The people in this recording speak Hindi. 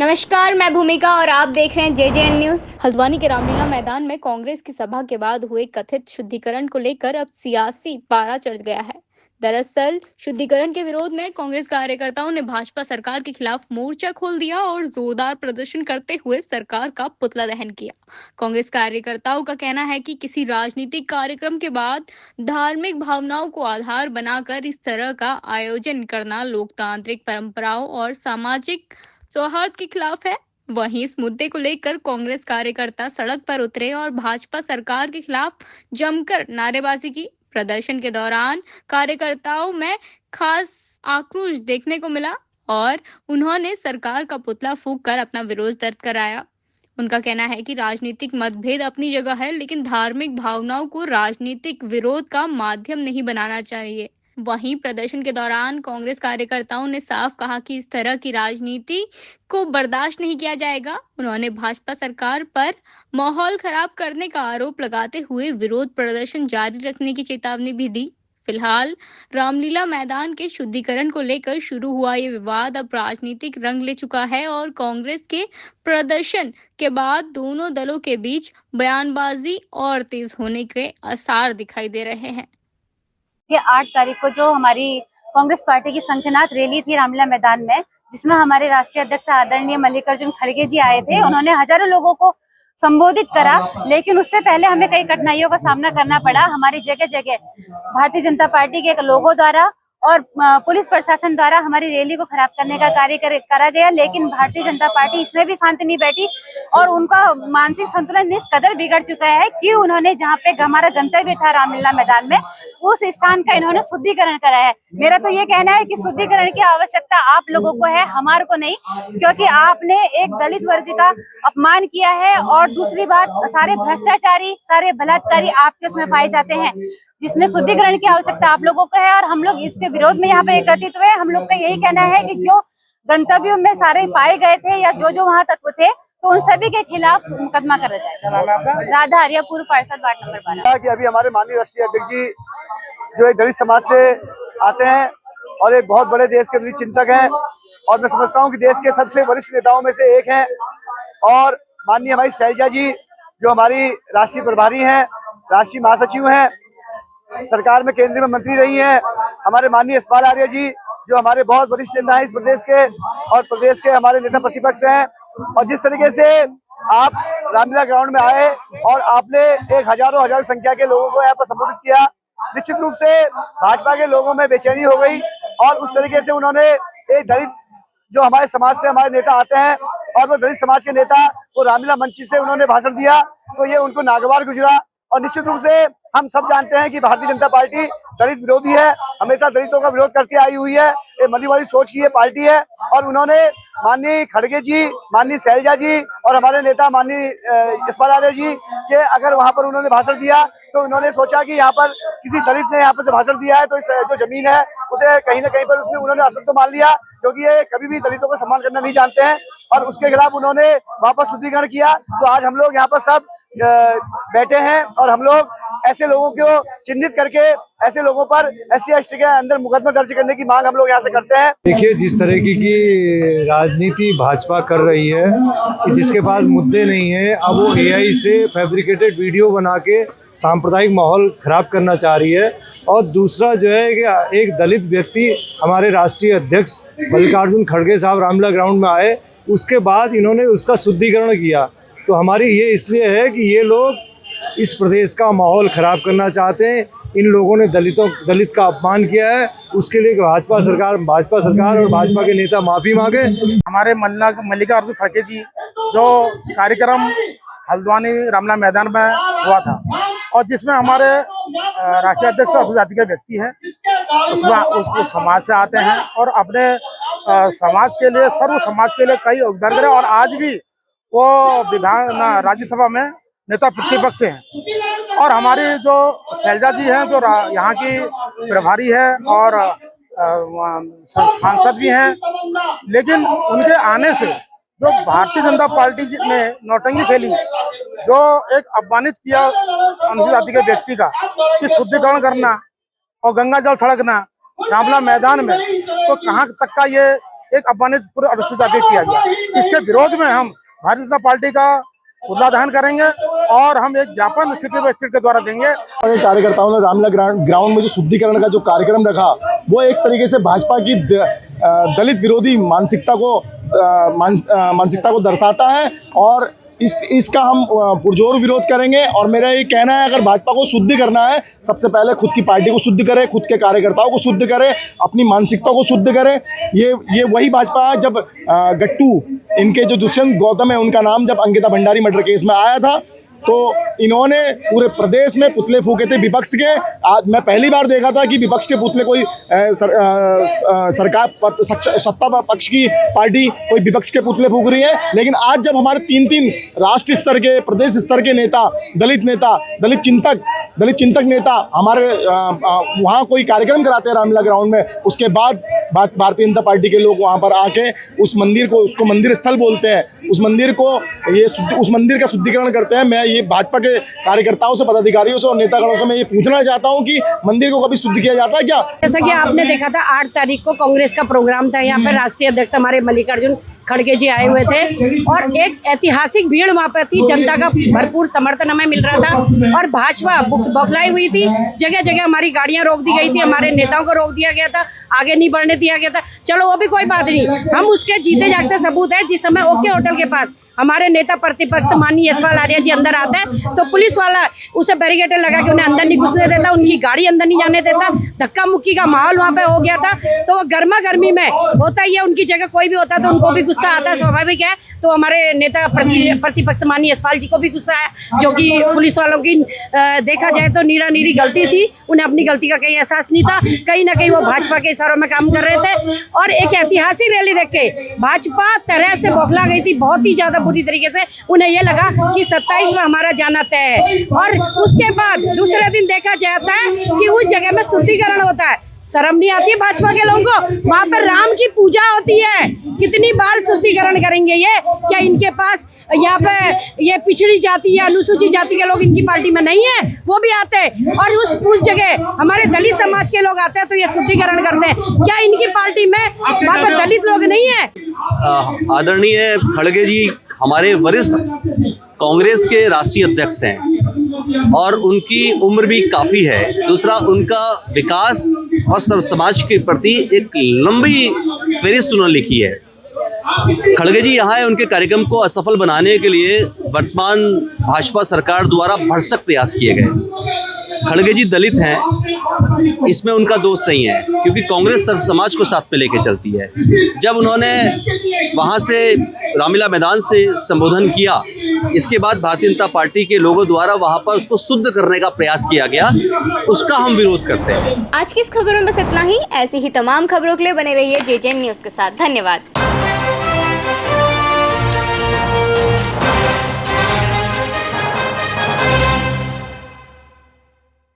नमस्कार, मैं भूमिका और आप देख रहे हैं जेजेएन न्यूज। हल्द्वानी के रामलीला मैदान में कांग्रेस की सभा के बाद हुए कथित शुद्धिकरण को लेकर अब सियासी पारा चढ़ गया है। दरअसल शुद्धिकरण के विरोध में कांग्रेस कार्यकर्ताओं ने भाजपा सरकार के खिलाफ मोर्चा खोल दिया और जोरदार प्रदर्शन करते हुए सरकार का पुतला दहन किया। कांग्रेस कार्यकर्ताओं का कहना है कि किसी राजनीतिक कार्यक्रम के बाद धार्मिक भावनाओं को आधार बनाकर इस तरह का आयोजन करना लोकतांत्रिक परंपराओं और सामाजिक सौहार्द के खिलाफ है। वहीं इस मुद्दे को लेकर कांग्रेस कार्यकर्ता सड़क पर उतरे और भाजपा सरकार के खिलाफ जमकर नारेबाजी की। प्रदर्शन के दौरान कार्यकर्ताओं में खास आक्रोश देखने को मिला और उन्होंने सरकार का पुतला फूंक कर अपना विरोध दर्ज कराया। उनका कहना है कि राजनीतिक मतभेद अपनी जगह है, लेकिन धार्मिक भावनाओं को राजनीतिक विरोध का माध्यम नहीं बनाना चाहिए। वहीं प्रदर्शन के दौरान कांग्रेस कार्यकर्ताओं ने साफ कहा कि इस तरह की राजनीति को बर्दाश्त नहीं किया जाएगा। उन्होंने भाजपा सरकार पर माहौल खराब करने का आरोप लगाते हुए विरोध प्रदर्शन जारी रखने की चेतावनी भी दी। फिलहाल रामलीला मैदान के शुद्धिकरण को लेकर शुरू हुआ ये विवाद अब राजनीतिक रंग ले चुका है और कांग्रेस के प्रदर्शन के बाद दोनों दलों के बीच बयानबाजी और तेज होने के आसार दिखाई दे रहे हैं। 8 तारीख को जो हमारी कांग्रेस पार्टी की संख्यानाथ रैली थी रामलीला मैदान में, जिसमें हमारे राष्ट्रीय अध्यक्ष आदरणीय मल्लिकार्जुन खड़गे जी आए थे। उन्होंने हजारों लोगों को संबोधित करा, लेकिन उससे पहले हमें कई कठिनाइयों का सामना करना पड़ा। हमारी जगह जगह भारतीय जनता पार्टी के लोगों द्वारा और पुलिस प्रशासन द्वारा हमारी रैली को खराब करने का कार्य करा गया, लेकिन भारतीय जनता पार्टी इसमें भी शांत नहीं बैठी और उनका मानसिक संतुलन इस कदर बिगड़ चुका है कि उन्होंने जहाँ पे हमारा गंतव्य था रामलीला मैदान में, उस स्थान का इन्होंने शुद्धिकरण कराया है। मेरा तो ये कहना है कि शुद्धिकरण की आवश्यकता आप लोगों को है, हमारे को नहीं, क्योंकि आपने एक दलित वर्ग का अपमान किया है और दूसरी बात सारे भ्रष्टाचारी, सारे बलात्कारी आपके उसमें पाए जाते हैं, जिसमें शुद्धिकरण की आवश्यकता आप लोगों को है और हम लोग इसके विरोध में यहाँ पे एकत्रित हुए। हम लोग का यही कहना है कि जो गंतव्यों में सारे पाए गए थे या जो जो वहाँ तत्व थे, तो उन सभी के खिलाफ मुकदमा करा जाए। राधा हरिया, पूर्व पार्षद, वार्ड नंबर 12। कि अभी हमारे माननीय राष्ट्रीय अध्यक्ष जी जो एक दलित समाज से आते हैं और एक बहुत बड़े देश के दलित चिंतक हैं और मैं समझता हूँ कि देश के सबसे वरिष्ठ नेताओं में से एक हैं। और माननीय हमारी शैलजा जी जो हमारी राष्ट्रीय प्रभारी हैं, राष्ट्रीय महासचिव हैं, सरकार में केंद्रीय में मंत्री रही हैं। हमारे माननीय यशपाल आर्य जी जो हमारे बहुत वरिष्ठ नेता हैं इस प्रदेश के और प्रदेश के हमारे नेता प्रतिपक्ष हैं। और जिस तरीके से आप रामलीला ग्राउंड में आए और आपने एक हजारों संख्या के लोगों को यहाँ पर संबोधित किया, निश्चित रूप से भाजपा के लोगों में बेचैनी हो गई और उस तरीके से उन्होंने एक दलित जो हमारे समाज से हमारे नेता आते हैं और वो दलित समाज के नेता वो रामलीला मंच से उन्होंने भाषण दिया, तो ये उनको नागवार गुजरा। और निश्चित रूप से हम सब जानते हैं कि भारतीय जनता पार्टी दलित विरोधी है, हमेशा दलितों का विरोध करती आई हुई है, ये मरने वाली सोच की ये पार्टी है। और उन्होंने माननीय खड़गे जी, माननीय शैलजा जी और हमारे नेता माननीय यशपाल आर्य जी के अगर वहां पर उन्होंने भाषण दिया तो उन्होंने सोचा कि यहाँ पर किसी दलित ने यहाँ पर से भाषण दिया है तो इस जो जमीन है उसे कहीं ना कहीं पर उसने उन्होंने अशुद्ध मान लिया, क्योंकि ये कभी भी दलितों को सम्मान करना नहीं जानते हैं और उसके खिलाफ उन्होंने वहां पर शुद्धिकरण किया। तो आज हम लोग यहाँ पर सब बैठे हैं और हम लोग ऐसे लोगों को चिन्हित करके ऐसे लोगों पर SC/ST के अंदर मुकदमा दर्ज करने की मांग हम लोग यहाँ से करते हैं। देखिए, जिस तरह की राजनीति भाजपा कर रही है कि जिसके पास मुद्दे नहीं है, अब वो AI से फैब्रिकेटेड वीडियो बना के सांप्रदायिक माहौल खराब करना चाह रही है। और दूसरा जो है कि एक दलित व्यक्ति हमारे राष्ट्रीय अध्यक्ष मल्लिकार्जुन खड़गे साहब रामलीला ग्राउंड में आए, उसके बाद इन्होंने उसका शुद्धिकरण किया। तो हमारी ये इसलिए है कि ये लोग इस प्रदेश का माहौल खराब करना चाहते हैं। इन लोगों ने दलित का अपमान किया है, उसके लिए भाजपा सरकार और भाजपा के नेता माफी मांगे। हमारे मल्लिकार्जुन खड़गे जी जो कार्यक्रम हल्द्वानी रामलीला मैदान में हुआ था और जिसमें हमारे राष्ट्रीय अध्यक्ष अनुजाति के व्यक्ति हैं, उसमें उसको समाज से आते हैं और अपने समाज के लिए, सर्व समाज के लिए कई योगदान करे और आज भी वो राज्यसभा में नेता प्रतिपक्ष हैं। और हमारी जो शैलजा जी हैं जो यहाँ की प्रभारी है और सांसद भी हैं, लेकिन उनके आने से जो भारतीय जनता पार्टी ने नौटंकी खेली, जो एक अपमानित किया अनुसूचित जाति के व्यक्ति का कि शुद्धिकरण करना और गंगा जल सड़कना रामलीला मैदान में, तो कहाँ तक का ये एक अपमानित पूरे अनुसूचित जाति किया गया। इसके विरोध में हम भारतीय जनता पार्टी का पुतला दहन करेंगे और हम एक ज्ञापन सिटी स्टेट के द्वारा देंगे। और कार्यकर्ताओं ने रामलीला ग्राउंड में जो शुद्धिकरण का जो कार्यक्रम रखा, वो एक तरीके से भाजपा की दलित विरोधी मानसिकता को दर्शाता है और इसका हम पुरजोर विरोध करेंगे। और मेरा ये कहना है, अगर भाजपा को शुद्धि करना है, सबसे पहले खुद की पार्टी को शुद्ध करे, खुद के कार्यकर्ताओं को शुद्ध करे, अपनी मानसिकता को शुद्ध करे। ये वही भाजपा है। जब गट्टू, इनके जो दुष्यंत गौतम है, उनका नाम जब अंकिता भंडारी मर्डर केस में आया था, तो इन्होंने पूरे प्रदेश में पुतले फूके थे विपक्ष के। आज मैं पहली बार देखा था कि विपक्ष के पुतले कोई सरकार सत्ता पक्ष की पार्टी कोई विपक्ष के पुतले फूक रही है। लेकिन आज जब हमारे तीन राष्ट्रीय स्तर के, प्रदेश स्तर के नेता, दलित चिंतक नेता हमारे वहाँ कोई कार्यक्रम कराते हैं रामलीला ग्राउंड में, उसके बाद भारतीय जनता पार्टी के लोग वहाँ पर आके उस मंदिर को, उसको मंदिर स्थल बोलते हैं, उस मंदिर का शुद्धिकरण करते हैं। मैं ये भाजपा के कार्यकर्ताओं से, पदाधिकारियों से और नेतागणों से मैं ये पूछना चाहता हूँ कि मंदिर को कभी शुद्ध किया जाता है क्या? जैसा कि आपने देखा था 8 तारीख को कांग्रेस का प्रोग्राम था, यहाँ पर राष्ट्रीय अध्यक्ष हमारे मल्लिकार्जुन खड़गे जी आए हुए थे और एक ऐतिहासिक भीड़ वहाँ पर थी। जनता का भरपूर समर्थन हमें मिल रहा था और भाजपा बौखलाई हुई थी। जगह जगह हमारी गाड़ियां रोक दी गई थी, हमारे नेताओं को रोक दिया गया था, आगे नहीं बढ़ने दिया गया था। चलो वो भी कोई बात नहीं, हम उसके जीते जागते सबूत है। जिस समय ओके होटल के पास हमारे नेता प्रतिपक्ष माननीय यशपाल आर्य जी अंदर आते हैं, तो पुलिस वाला उसे बैरिकेड लगा के उन्हें अंदर नहीं घुसने देता, उनकी गाड़ी अंदर नहीं जाने देता। धक्का मुक्की का माहौल वहाँ पे हो गया था। तो गर्मा गर्मी में होता ही है, उनकी जगह कोई भी होता तो उनको भी गुस्सा आता है, स्वाभाविक है। तो हमारे नेता प्रतिपक्ष माननीय यशपाल जी को भी गुस्सा है, जो कि पुलिस वालों की देखा जाए तो नीरी गलती थी। उन्हें अपनी गलती का कहीं एहसास नहीं था, कहीं ना कहीं वो भाजपा के इशारों में काम कर रहे थे। और एक ऐतिहासिक रैली देख के भाजपा तरह से बौखला गई थी, बहुत ही ज्यादा बुरी तरीके से। उन्हें यह लगा कि 27 में हमारा जाना तय है। और उसके बाद दूसरे दिन देखा जाता है कि उस जगह में शुद्धिकरण होता है। शर्म नहीं आती है भाजपा के लोगों को? वहाँ पर राम की पूजा होती है, कितनी बार शुद्धिकरण करेंगे ये? क्या इनके पास यहाँ पे ये पिछड़ी जाति या अनुसूचित जाति के लोग इनकी पार्टी में नहीं है? वो भी आते हैं और उस जगह हमारे दलित समाज के लोग आते हैं तो ये शुद्धिकरण करते हैं। क्या इनकी पार्टी में वहाँ पर दलित लोग नहीं है? आदरणीय खड़गे जी हमारे वरिष्ठ कांग्रेस के राष्ट्रीय अध्यक्ष हैं और उनकी उम्र भी काफ़ी है। दूसरा, उनका विकास और सर्व समाज के प्रति एक लंबी फहरिस्त उन्होंने लिखी है। खड़गे जी यहाँ है, उनके कार्यक्रम को असफल बनाने के लिए वर्तमान भाजपा सरकार द्वारा भरसक प्रयास किए गए। खड़गे जी दलित हैं, इसमें उनका दोष नहीं है, क्योंकि कांग्रेस सर्व समाज को साथ में लेके चलती है। जब उन्होंने वहाँ से रामलीला मैदान से संबोधन किया, इसके बाद भारतीय जनता पार्टी के लोगों द्वारा वहाँ पर उसको शुद्ध करने का प्रयास किया गया, उसका हम विरोध करते हैं। आज की इस खबर में बस इतना ही। ऐसी ही तमाम खबरों के लिए बने रहिए जेजेएन न्यूज़ के साथ। धन्यवाद।